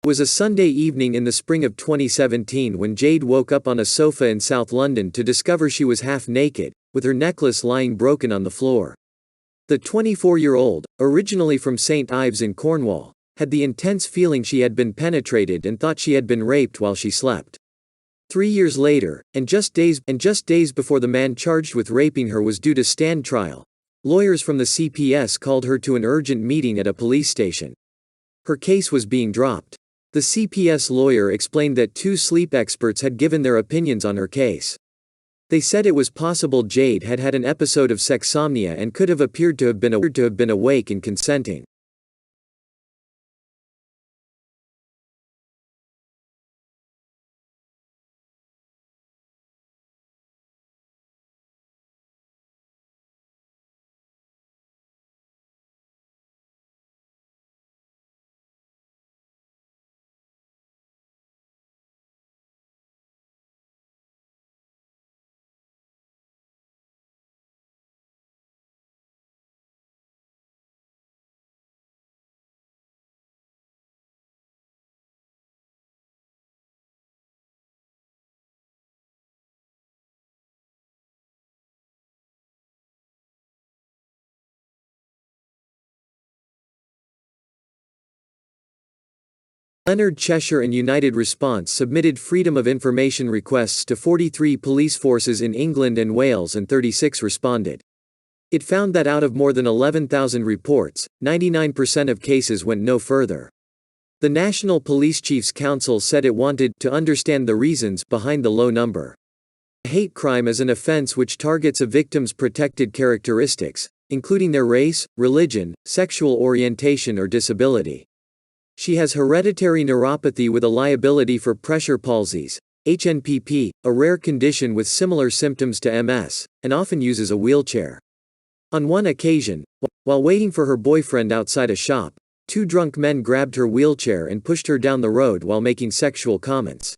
It was a Sunday evening in the spring of 2017 when Jade woke up on a sofa in South London to discover she was half naked, with her necklace lying broken on the floor. The 24-year-old, originally from St. Ives in Cornwall, had the intense feeling she had been penetrated and thought she had been raped while she slept. 3 years later, and just days before the man charged with raping her was due to stand trial, lawyers from the CPS called her to an urgent meeting at a police station. Her case was being dropped. The CPS lawyer explained that 2 sleep experts had given their opinions on her case. They said it was possible Jade had had an episode of sexsomnia and could have appeared to have been awake and consenting. Leonard Cheshire and United Response submitted Freedom of Information requests to 43 police forces in England and Wales and 36 responded. It found that out of more than 11,000 reports, 99% of cases went no further. The National Police Chiefs Council said it wanted to understand the reasons behind the low number. Hate crime is an offense which targets a victim's protected characteristics, including their race, religion, sexual orientation or disability. She has hereditary neuropathy with a liability for pressure palsies, HNPP, a rare condition with similar symptoms to MS, and often uses a wheelchair. On one occasion, while waiting for her boyfriend outside a shop, 2 drunk men grabbed her wheelchair and pushed her down the road while making sexual comments.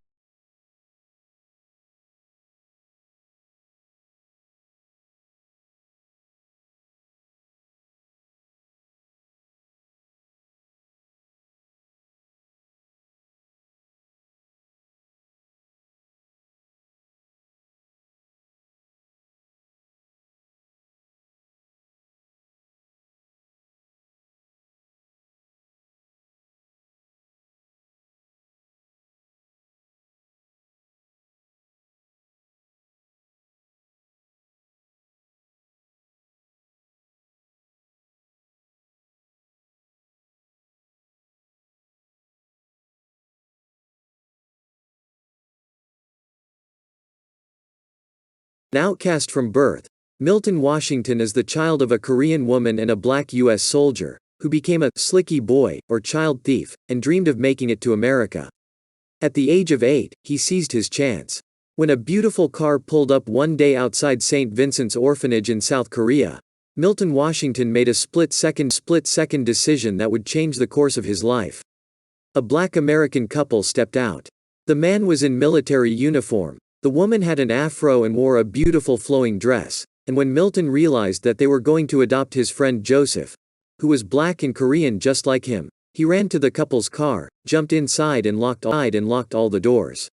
An outcast from birth, Milton Washington is the child of a Korean woman and a black U.S. soldier, who became a slicky boy, or child thief, and dreamed of making it to America. At the age of 8, he seized his chance. When a beautiful car pulled up one day outside St. Vincent's Orphanage in South Korea, Milton Washington made a split-second decision that would change the course of his life. A black American couple stepped out. The man was in military uniform. The woman had an afro and wore a beautiful flowing dress, and when Milton realized that they were going to adopt his friend Joseph, who was black and Korean just like him, he ran to the couple's car, jumped inside and locked all the doors.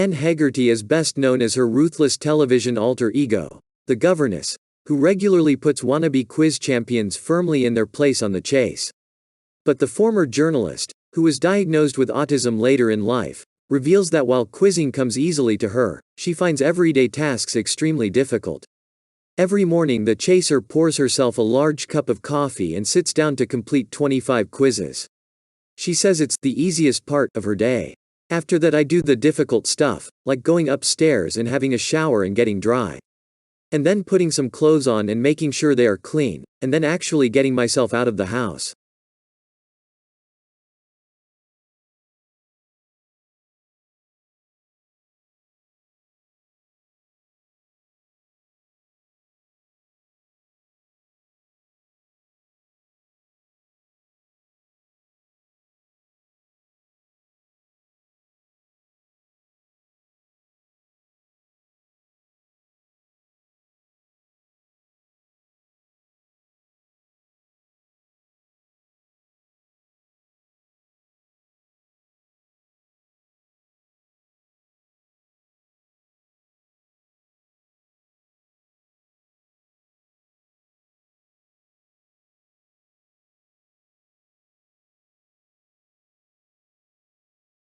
Anne Hegarty is best known as her ruthless television alter ego, the governess, who regularly puts wannabe quiz champions firmly in their place on the chase. But the former journalist, who was diagnosed with autism later in life, reveals that while quizzing comes easily to her, she finds everyday tasks extremely difficult. Every morning the chaser pours herself a large cup of coffee and sits down to complete 25 quizzes. She says it's the easiest part of her day. After that I do the difficult stuff, like going upstairs and having a shower and getting dry. And then putting some clothes on and making sure they are clean, and then actually getting myself out of the house.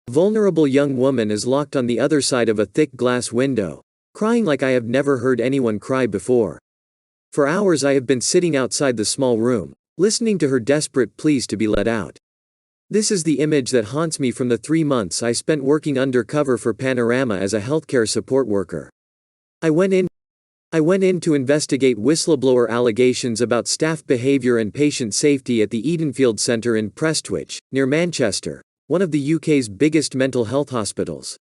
A vulnerable young woman is locked on the other side of a thick glass window, crying like I have never heard anyone cry before. For hours I have been sitting outside the small room, listening to her desperate pleas to be let out. This is the image that haunts me from the 3 months I spent working undercover for Panorama as a healthcare support worker. I went in to investigate whistleblower allegations about staff behaviour and patient safety at the Edenfield Centre in Prestwich, near Manchester, one of the UK's biggest mental health hospitals.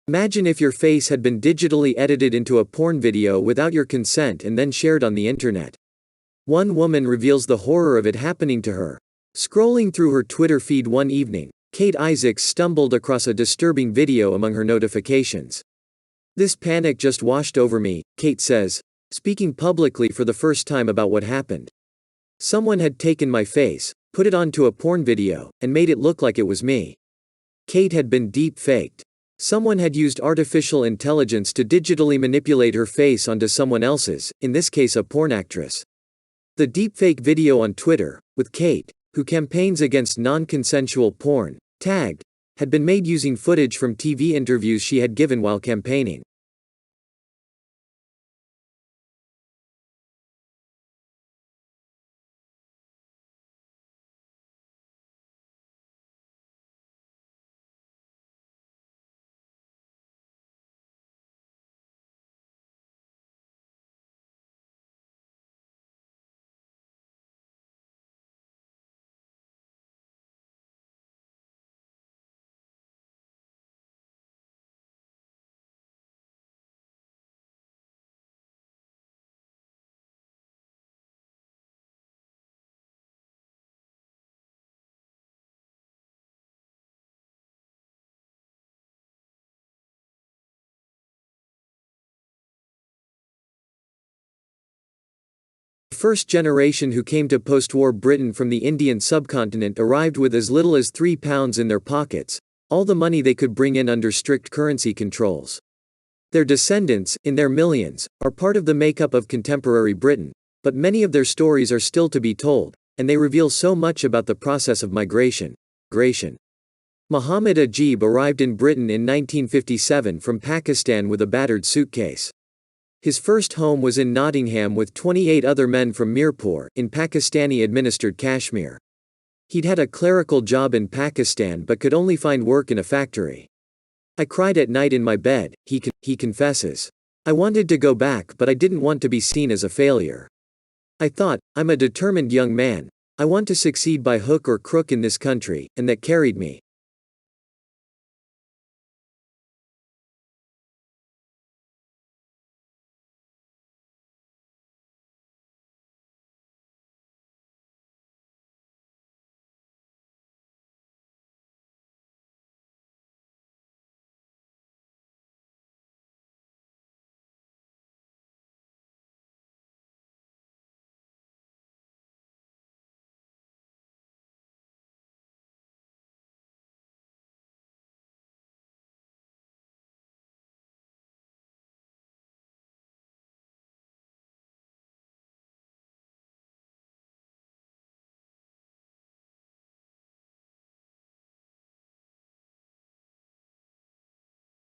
Imagine if your face had been digitally edited into a porn video without your consent and then shared on the internet. One woman reveals the horror of it happening to her. Scrolling through her Twitter feed one evening, Kate Isaacs stumbled across a disturbing video among her notifications. "This panic just washed over me," Kate says, speaking publicly for the first time about what happened. "Someone had taken my face, put it onto a porn video, and made it look like it was me." Kate had been deep-faked. Someone had used artificial intelligence to digitally manipulate her face onto someone else's, in this case a porn actress. The deepfake video on Twitter, with Kate, who campaigns against non-consensual porn, tagged, had been made using footage from TV interviews she had given while campaigning. The first generation who came to post-war Britain from the Indian subcontinent arrived with as little as £3 in their pockets, all the money they could bring in under strict currency controls. Their descendants, in their millions, are part of the makeup of contemporary Britain, but many of their stories are still to be told, and they reveal so much about the process of migration. Muhammad Ajib arrived in Britain in 1957 from Pakistan with a battered suitcase. His first home was in Nottingham with 28 other men from Mirpur, in Pakistani-administered Kashmir. He'd had a clerical job in Pakistan but could only find work in a factory. "I cried at night in my bed," he confesses. "I wanted to go back but I didn't want to be seen as a failure. I thought, I'm a determined young man, I want to succeed by hook or crook in this country, and that carried me."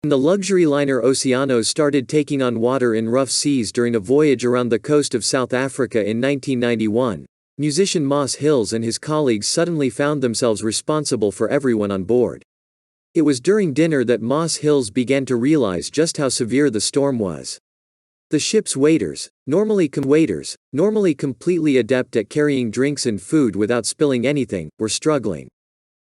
The luxury liner Oceanos started taking on water in rough seas during a voyage around the coast of South Africa in 1991. Musician Moss Hills and his colleagues suddenly found themselves responsible for everyone on board. It was during dinner that Moss Hills began to realize just how severe the storm was. The ship's waiters, normally completely adept at carrying drinks and food without spilling anything, were struggling.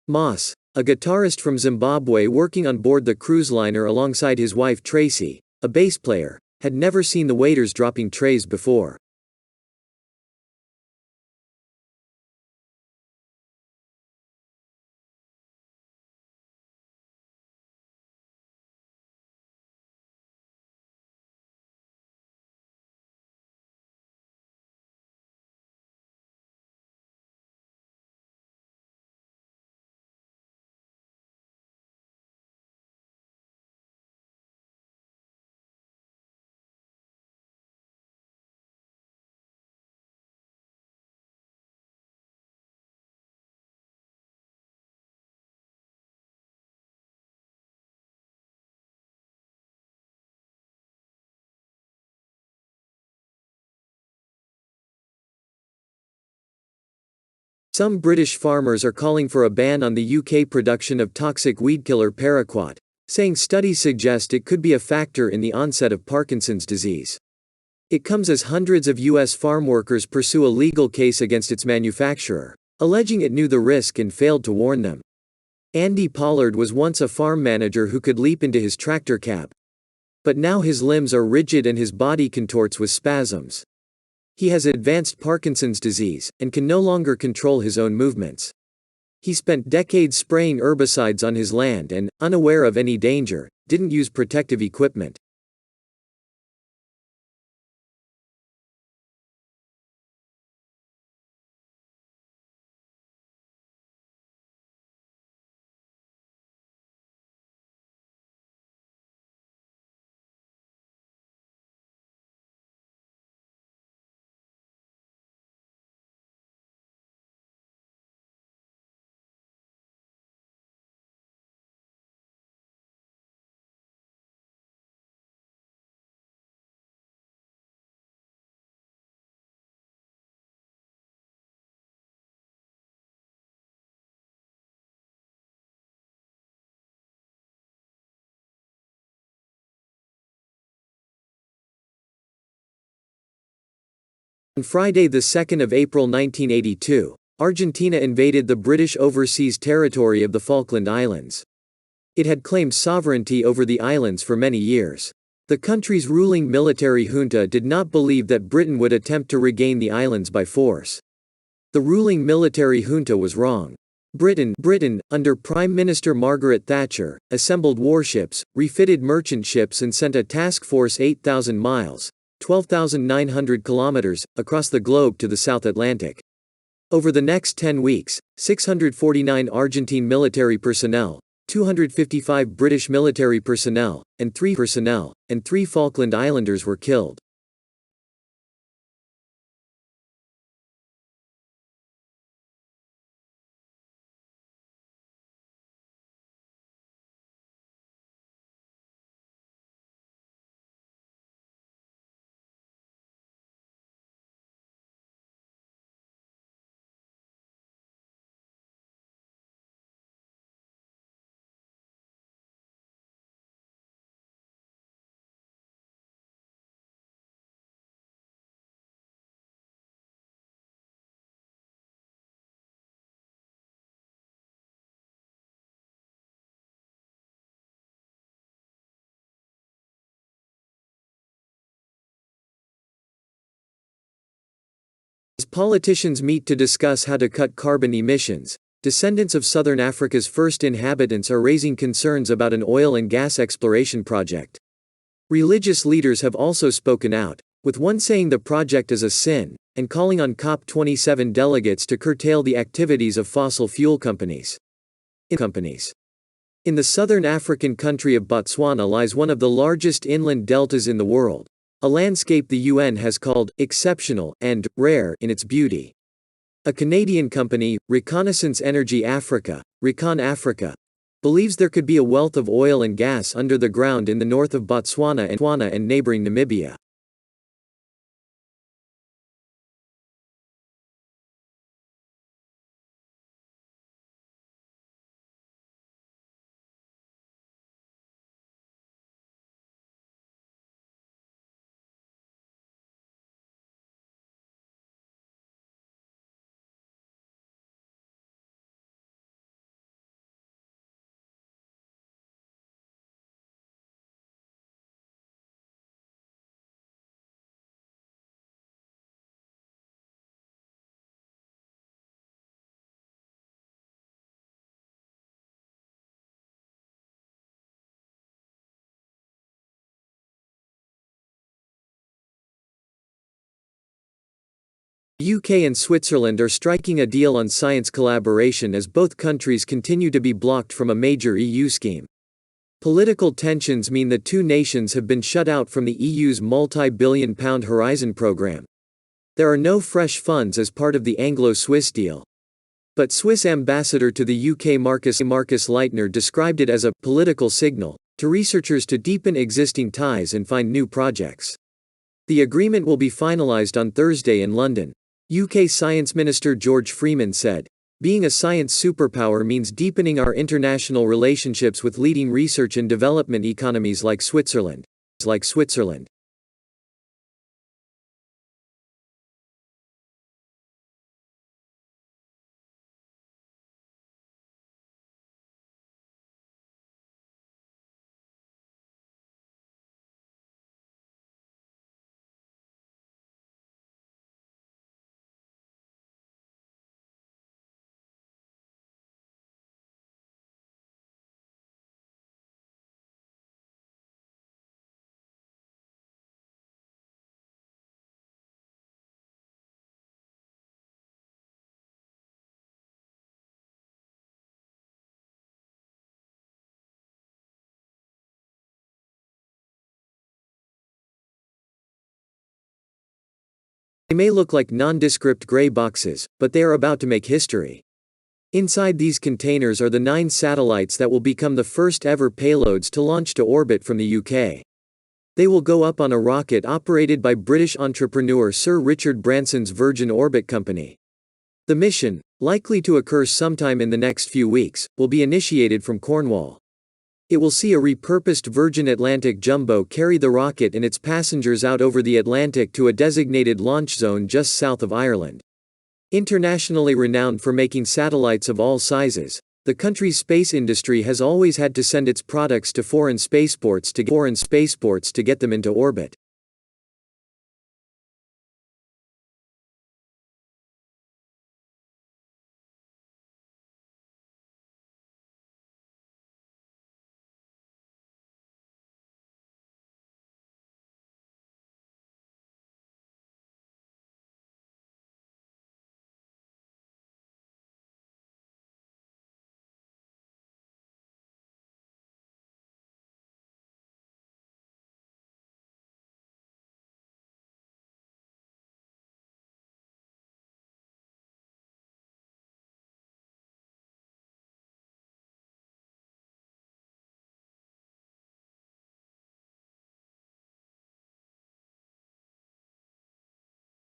Moss, a guitarist from Zimbabwe working on board the cruise liner alongside his wife Tracy, a bass player, had never seen the waiters dropping trays before. Some British farmers are calling for a ban on the UK production of toxic weedkiller paraquat, saying studies suggest it could be a factor in the onset of Parkinson's disease. It comes as hundreds of US farm workers pursue a legal case against its manufacturer, alleging it knew the risk and failed to warn them. Andy Pollard was once a farm manager who could leap into his tractor cab. But now his limbs are rigid and his body contorts with spasms. He has advanced Parkinson's disease, and can no longer control his own movements. He spent decades spraying herbicides on his land and, unaware of any danger, didn't use protective equipment. On Friday, the 2nd of April 1982, Argentina invaded the British overseas territory of the Falkland Islands. It had claimed sovereignty over the islands for many years. The country's ruling military junta did not believe that Britain would attempt to regain the islands by force. The ruling military junta was wrong. Britain, under Prime Minister Margaret Thatcher, assembled warships, refitted merchant ships and sent a task force 8,000 miles, 12,900 kilometers, across the globe to the South Atlantic. Over the next 10 weeks, 649 Argentine military personnel, 255 British military personnel, and 3 Falkland Islanders were killed. As politicians meet to discuss how to cut carbon emissions, descendants of southern Africa's first inhabitants are raising concerns about an oil and gas exploration project. Religious leaders have also spoken out, with one saying the project is a sin, and calling on COP27 delegates to curtail the activities of fossil fuel companies. In the southern African country of Botswana lies one of the largest inland deltas in the world, a landscape the UN has called exceptional and rare in its beauty. A Canadian company, Reconnaissance Energy Africa, Recon Africa, believes there could be a wealth of oil and gas under the ground in the north of Botswana and neighboring Namibia. The UK and Switzerland are striking a deal on science collaboration as both countries continue to be blocked from a major EU scheme. Political tensions mean the two nations have been shut out from the EU's multi-billion-pound Horizon program. There are no fresh funds as part of the Anglo-Swiss deal. But Swiss ambassador to the UK Marcus Leitner described it as a political signal to researchers to deepen existing ties and find new projects. The agreement will be finalised on Thursday in London. UK Science Minister George Freeman said, "Being a science superpower means deepening our international relationships with leading research and development economies like Switzerland." They may look like nondescript gray boxes, but they are about to make history. Inside these containers are the 9 satellites that will become the first ever payloads to launch to orbit from the UK. They will go up on a rocket operated by British entrepreneur Sir Richard Branson's Virgin Orbit company. The mission, likely to occur sometime in the next few weeks, will be initiated from Cornwall. It will see a repurposed Virgin Atlantic jumbo carry the rocket and its passengers out over the Atlantic to a designated launch zone just south of Ireland. Internationally renowned for making satellites of all sizes, the country's space industry has always had to send its products to foreign spaceports to get them into orbit.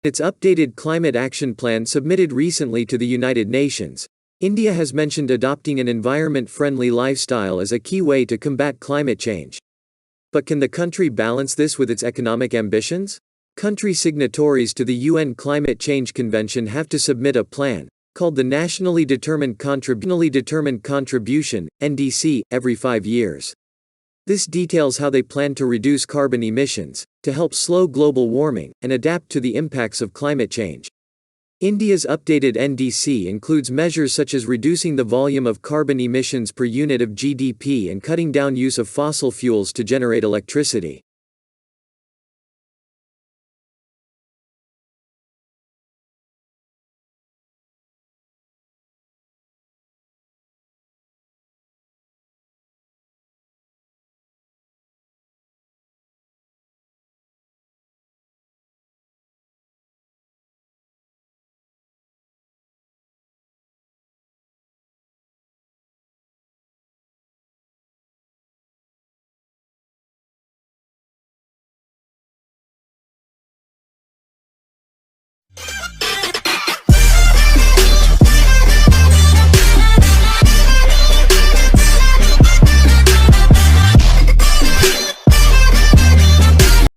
Its updated climate action plan submitted recently to the United Nations, India has mentioned adopting an environment-friendly lifestyle as a key way to combat climate change. But can the country balance this with its economic ambitions? Country signatories to the UN Climate Change Convention have to submit a plan, called the Nationally Determined Contribution, NDC, every 5 years. This details how they plan to reduce carbon emissions, to help slow global warming, and adapt to the impacts of climate change. India's updated NDC includes measures such as reducing the volume of carbon emissions per unit of GDP and cutting down use of fossil fuels to generate electricity.